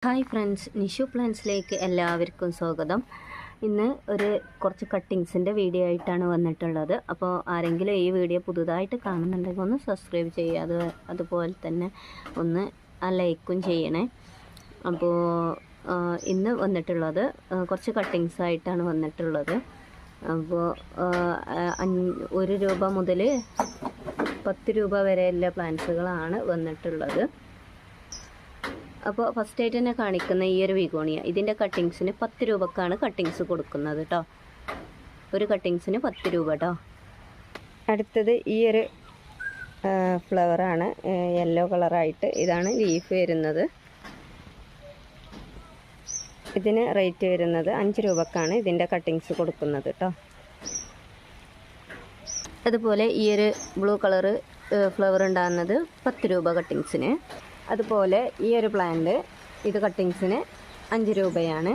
Hi friends, Nishu പ്ലാൻസിലേക്ക് എല്ലാവർക്കും സ്വാഗതം. ഇന്ന് കുറച്ച് കട്ടിങ്സിൻ്റെ വീഡിയോ ആയിട്ടാണ് വന്നിട്ടുള്ളത്. അപ്പോൾ ആരെങ്കിലും ഈ വീഡിയോ പുതുതായിട്ട് കാണുന്നുണ്ടെങ്കിൽ ഒന്ന് സബ്സ്ക്രൈബ് ചെയ്യുക, അതുപോലെ തന്നെ ഒന്ന് ലൈക്കും ചെയ്യണേ. അപ്പോൾ ഇന്ന് വന്നിട്ടുള്ളത് കുറച്ച് കട്ടിങ്സ് ആയിട്ടാണ് വന്നിട്ടുള്ളത്. അപ്പോൾ 1 രൂപ മുതൽ 10 രൂപ വരെയുള്ള പ്ലാന്റ്സുകളാണ് വന്നിട്ടുള്ളത്. അപ്പോൾ ഫസ്റ്റായിട്ട് തന്നെ കാണിക്കുന്ന ഈ ഒരു വിഗോണിയ, ഇതിൻ്റെ കട്ടിങ്സിന് 10 രൂപക്കാണ് കട്ടിങ്സ് കൊടുക്കുന്നത് കേട്ടോ. ഒരു കട്ടിങ്സിന് 10 രൂപ കേട്ടോ. അടുത്തത് ഈ ഒരു ഫ്ലവറാണ്, യെല്ലോ കളറായിട്ട്. ഇതാണ് ലീഫ് വരുന്നത്. ഇതിന് റേറ്റ് വരുന്നത് 5 രൂപക്കാണ് ഇതിൻ്റെ കട്ടിങ്സ് കൊടുക്കുന്നത് കേട്ടോ. അതുപോലെ ഈ ഒരു ബ്ലൂ കളറ് ഫ്ലവർ ഉണ്ടാകുന്നത് 10 രൂപ കട്ടിങ്സിന്. അതുപോലെ ഈ ഒരു പ്ലാന്റ് ഇത് കട്ടിങ്സിന് 5 രൂപയാണ്.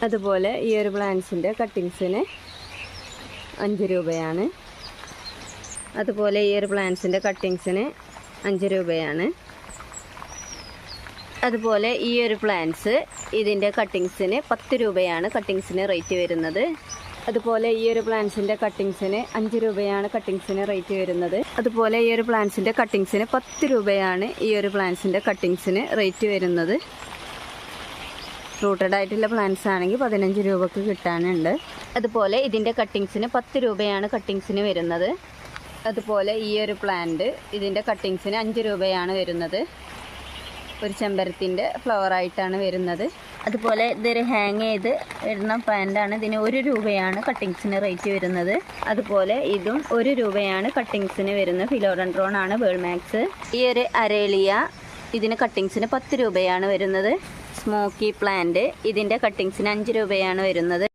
അതുപോലെ ഈ ഒരു പ്ലാന്റ്സിൻ്റെ കട്ടിങ്സിന് 5 രൂപയാണ്. അതുപോലെ ഈ ഒരു പ്ലാന്റ്സിൻ്റെ കട്ടിങ്സിന് 5 രൂപയാണ്. അതുപോലെ ഈ ഒരു പ്ലാന്റ്സ് ഇതിൻ്റെ കട്ടിങ്സിന് 10 രൂപയാണ് കട്ടിങ്സിന് റേറ്റ് വരുന്നത്. അതുപോലെ ഈ ഒരു പ്ലാന്റ്സിൻ്റെ കട്ടിങ്സിന് 5 രൂപയാണ് കട്ടിങ്സിന് റേറ്റ് വരുന്നത്. അതുപോലെ ഈ ഒരു പ്ലാന്റ്സിൻ്റെ കട്ടിങ്സിന് 10 രൂപയാണ് ഈ ഒരു പ്ലാന്റ്സിൻ്റെ കട്ടിങ്സിന് റേറ്റ് വരുന്നത്. റൂട്ടഡ് ആയിട്ടുള്ള പ്ലാന്റ്സ് ആണെങ്കിൽ 15 രൂപക്ക് കിട്ടാനുണ്ട്. അതുപോലെ ഇതിൻ്റെ കട്ടിങ്സിന് 10 രൂപയാണ് കട്ടിങ്സിന് വരുന്നത്. അതുപോലെ ഈ ഒരു പ്ലാന്റ് ഇതിൻ്റെ കട്ടിങ്സിന് 5 രൂപയാണ് വരുന്നത്. ഒരു ചെമ്പരത്തിൻ്റെ ഫ്ലവറായിട്ടാണ് വരുന്നത്. അതുപോലെ ഇതൊരു ഹാങ് ചെയ്ത് വരുന്ന പ്ലാന്റാണ്. ഇതിന് 1 രൂപയാണ് കട്ടിങ്സിന് റേറ്റ് വരുന്നത്. അതുപോലെ ഇതും 1 രൂപയാണ് കട്ടിങ്സിന് വരുന്നത്. ഫിലോഡൻഡ്രോൺ ആണ് ബേൾമാക്സ്. ഈ ഒരു അരേലിയ ഇതിന് കട്ടിങ്സിന് 10 രൂപയാണ് വരുന്നത്. സ്മോക്കി പ്ലാന്റ് ഇതിൻ്റെ കട്ടിങ്സിന് 5 രൂപയാണ് വരുന്നത്.